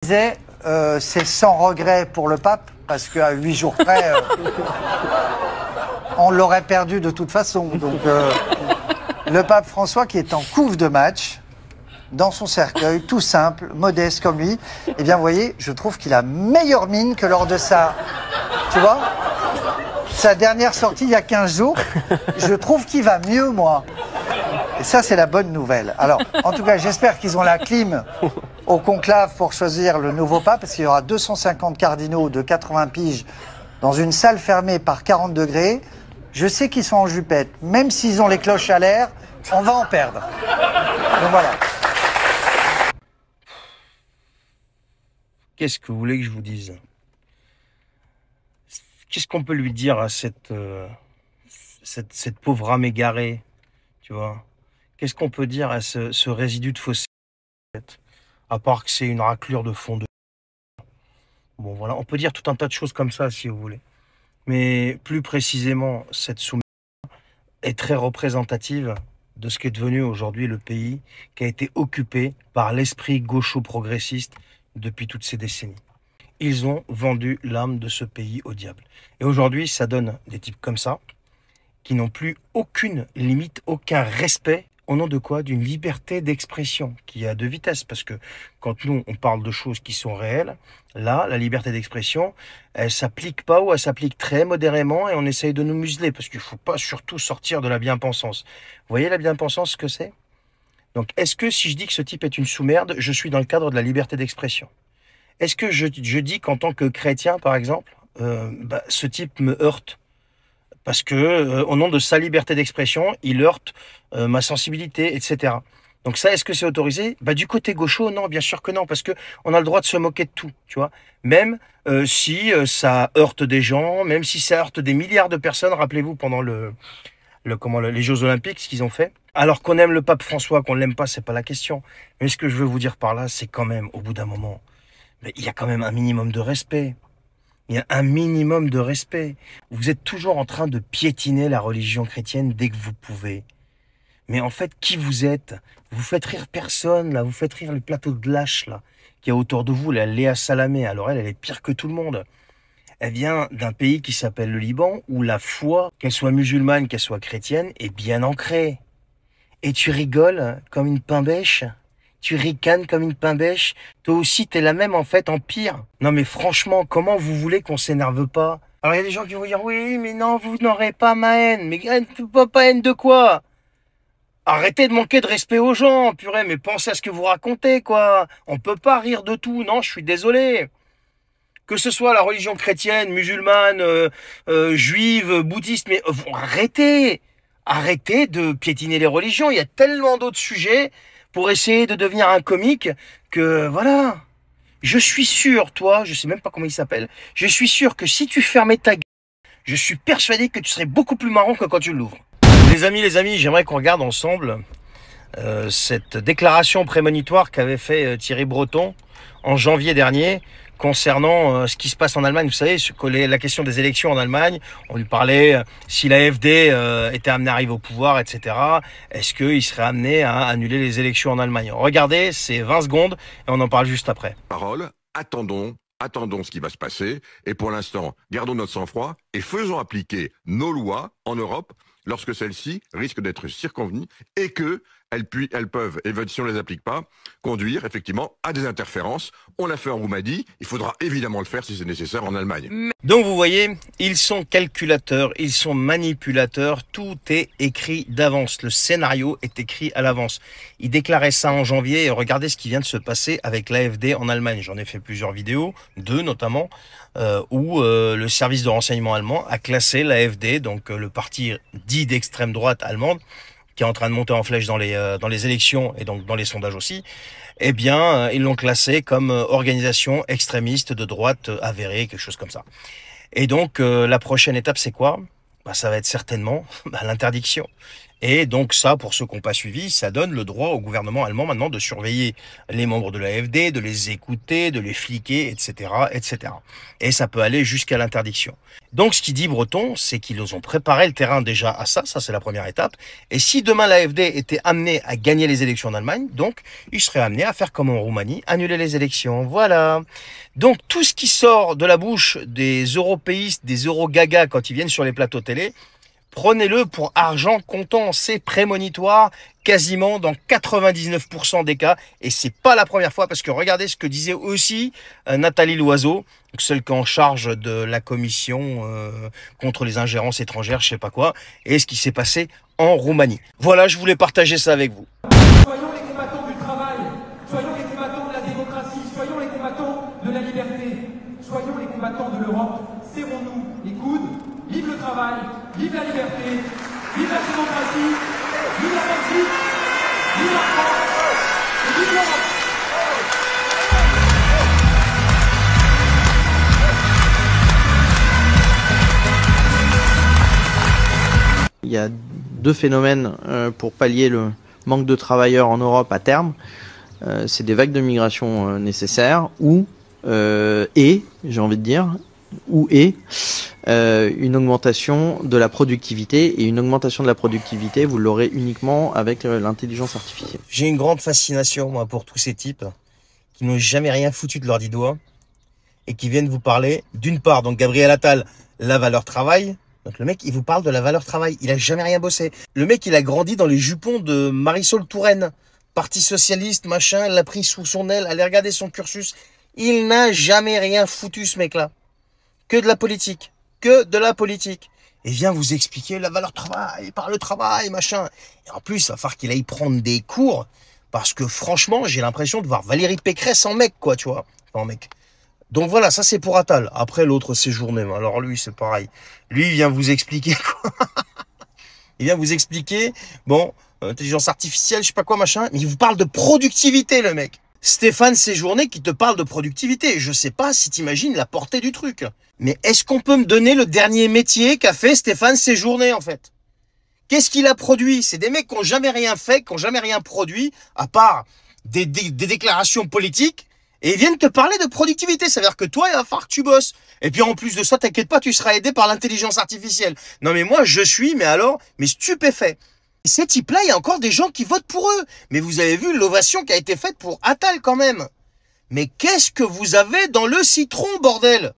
disais, c'est sans regret pour le pape, parce qu'à 8 jours près, on l'aurait perdu de toute façon. Donc, le pape François, qui est en couve de match, dans son cercueil, tout simple, modeste comme lui, eh bien, vous voyez, je trouve qu'il a meilleure mine que lors de sa... Tu vois, sa dernière sortie il y a 15 jours, je trouve qu'il va mieux, moi. Et ça, c'est la bonne nouvelle. Alors, en tout cas, j'espère qu'ils ont la clim au conclave pour choisir le nouveau pape, parce qu'il y aura 250 cardinaux de 80 piges dans une salle fermée par 40 degrés. Je sais qu'ils sont en jupette. Même s'ils ont les cloches à l'air, on va en perdre. Donc voilà. Qu'est-ce que vous voulez que je vous dise? Qu'est-ce qu'on peut lui dire à cette pauvre âme égarée, tu vois? Qu'est-ce qu'on peut dire à ce résidu de fossile, à part que c'est une raclure de fond de... Bon, voilà, on peut dire tout un tas de choses comme ça, si vous voulez. Mais plus précisément, cette soumission est très représentative de ce qu'est devenu aujourd'hui le pays qui a été occupé par l'esprit gaucho-progressiste depuis toutes ces décennies. Ils ont vendu l'âme de ce pays au diable. Et aujourd'hui, ça donne des types comme ça, qui n'ont plus aucune limite, aucun respect, au nom de quoi? D'une liberté d'expression qui est à deux vitesses. Parce que quand nous, on parle de choses qui sont réelles, là, la liberté d'expression, elle s'applique pas ou elle s'applique très modérément et on essaye de nous museler. Parce qu'il ne faut pas surtout sortir de la bien-pensance. Vous voyez la bien-pensance, ce que c'est? Donc, est-ce que si je dis que ce type est une sous-merde, je suis dans le cadre de la liberté d'expression? Est-ce que je dis qu'en tant que chrétien, par exemple, ce type me heurte? Parce que, au nom de sa liberté d'expression, il heurte ma sensibilité, etc. Donc ça, est-ce que c'est autorisé? Du côté gaucho, non, bien sûr que non, parce que on a le droit de se moquer de tout, tu vois. Même si ça heurte des gens, même si ça heurte des milliards de personnes, rappelez-vous, pendant les Jeux Olympiques, ce qu'ils ont fait. Alors qu'on aime le pape François, qu'on l'aime pas, c'est pas la question. Mais ce que je veux vous dire par là, c'est quand même, au bout d'un moment, il y a quand même un minimum de respect. Il y a un minimum de respect. Vous êtes toujours en train de piétiner la religion chrétienne dès que vous pouvez. Mais en fait, qui vous êtes? Vous faites rire personne, là. Vous faites rire le plateau de lâche, là, qui est autour de vous, la Léa Salamé. Alors elle est pire que tout le monde. Elle vient d'un pays qui s'appelle le Liban, où la foi, qu'elle soit musulmane, qu'elle soit chrétienne, est bien ancrée. Et tu rigoles comme une pain-bêche? Tu ricanes comme une pain-bêche? Toi aussi, t'es la même, en fait, en pire. Non, mais franchement, comment vous voulez qu'on s'énerve pas? Alors, il y a des gens qui vont dire, oui, mais non, vous n'aurez pas ma haine. Mais pas haine de quoi? Arrêtez de manquer de respect aux gens, purée, mais pensez à ce que vous racontez, quoi. On peut pas rire de tout, non, je suis désolé. Que ce soit la religion chrétienne, musulmane, juive, bouddhiste, mais arrêtez. Arrêtez de piétiner les religions. Il y a tellement d'autres sujets pour essayer de devenir un comique que, voilà. Je suis sûr, toi, je sais même pas comment il s'appelle, je suis sûr que si tu fermais ta gueule, je suis persuadé que tu serais beaucoup plus marrant que quand tu l'ouvres. Les amis, j'aimerais qu'on regarde ensemble cette déclaration prémonitoire qu'avait fait Thierry Breton en janvier dernier concernant ce qui se passe en Allemagne. Vous savez, la question des élections en Allemagne, on lui parlait si l'AfD était amené à arriver au pouvoir, etc. Est-ce qu'il serait amené à annuler les élections en Allemagne? Regardez, c'est 20 secondes et on en parle juste après. Parole, attendons ce qui va se passer. Et pour l'instant, gardons notre sang-froid et faisons appliquer nos lois en Europe lorsque celles-ci risquent d'être circonvenues et que elles peuvent, et si on ne les applique pas, conduire effectivement à des interférences. On l'a fait en Roumanie, il faudra évidemment le faire si c'est nécessaire en Allemagne. Donc vous voyez, ils sont calculateurs, ils sont manipulateurs, tout est écrit d'avance, le scénario est écrit à l'avance. Ils déclaraient ça en janvier et regardez ce qui vient de se passer avec l'AfD en Allemagne. J'en ai fait plusieurs vidéos, 2 notamment, où le service de renseignement allemand a classé l'AfD, donc le parti dit d'extrême droite allemande, qui est en train de monter en flèche dans les élections et donc dans les sondages aussi, eh bien, ils l'ont classé comme organisation extrémiste de droite avérée, quelque chose comme ça. Et donc, la prochaine étape, c'est quoi? Ça va être certainement l'interdiction. Et donc ça, pour ceux qui n'ont pas suivi, ça donne le droit au gouvernement allemand maintenant de surveiller les membres de l'AfD, de les écouter, de les fliquer, etc., etc. Et ça peut aller jusqu'à l'interdiction. Donc, ce qu'il dit Breton, c'est qu'ils ont préparé le terrain déjà à ça. Ça, c'est la première étape. Et si demain l'AfD était amené à gagner les élections en Allemagne, donc, il serait amené à faire comme en Roumanie, annuler les élections. Voilà. Donc, tout ce qui sort de la bouche des européistes, des eurogagas quand ils viennent sur les plateaux télé, prenez-le pour argent comptant, c'est prémonitoire quasiment dans 99% des cas. Et c'est pas la première fois parce que regardez ce que disait aussi Nathalie Loiseau, celle qui est en charge de la commission contre les ingérences étrangères, je sais pas quoi, et ce qui s'est passé en Roumanie. Voilà, je voulais partager ça avec vous. Soyons les combattants du travail, soyons les combattants de la démocratie, soyons les combattants de la liberté, soyons les combattants de l'Europe. Serrons-nous les coudes. Vive le travail, vive la liberté, vive la démocratie, vive la Belgique, vive la France et vive l'Europe. Il y a deux phénomènes pour pallier le manque de travailleurs en Europe à terme. C'est des vagues de migration nécessaires ou j'ai envie de dire, une augmentation de la productivité. Et une augmentation de la productivité, vous l'aurez uniquement avec l'intelligence artificielle. J'ai une grande fascination, moi, pour tous ces types qui n'ont jamais rien foutu de leur dit doigt et qui viennent vous parler, d'une part, donc Gabriel Attal, la valeur travail. Donc le mec, il vous parle de la valeur travail. Il a jamais rien bossé. Le mec, il a grandi dans les jupons de Marisol Touraine. Parti socialiste, machin, elle l'a pris sous son aile. Allez regarder son cursus. Il n'a jamais rien foutu, ce mec-là. Que de la politique. Que de la politique. Et vient vous expliquer la valeur travail, par le travail, machin. Et en plus, il va falloir qu'il aille prendre des cours. Parce que franchement, j'ai l'impression de voir Valérie Pécresse en mec, quoi, tu vois. En mec. Donc voilà, ça c'est pour Attal. Après l'autre séjourné. Alors lui, c'est pareil. Lui, il vient vous expliquer quoi. Il vient vous expliquer, bon, intelligence artificielle, je sais pas quoi, machin. Mais il vous parle de productivité, le mec. Stéphane Séjourné qui te parle de productivité. Je sais pas si t'imagines la portée du truc. Mais est-ce qu'on peut me donner le dernier métier qu'a fait Stéphane Séjourné, en fait? Qu'est-ce qu'il a produit? C'est des mecs qui ont jamais rien fait, qui ont jamais rien produit, à part des déclarations politiques. Et ils viennent te parler de productivité. Ça veut dire que toi, il va falloir que tu bosses. Et puis en plus de ça, t'inquiète pas, tu seras aidé par l'intelligence artificielle. Non mais moi, je suis, mais stupéfait. Et ces types-là, il y a encore des gens qui votent pour eux. Mais vous avez vu l'ovation qui a été faite pour Attal quand même. Mais qu'est-ce que vous avez dans le citron, bordel?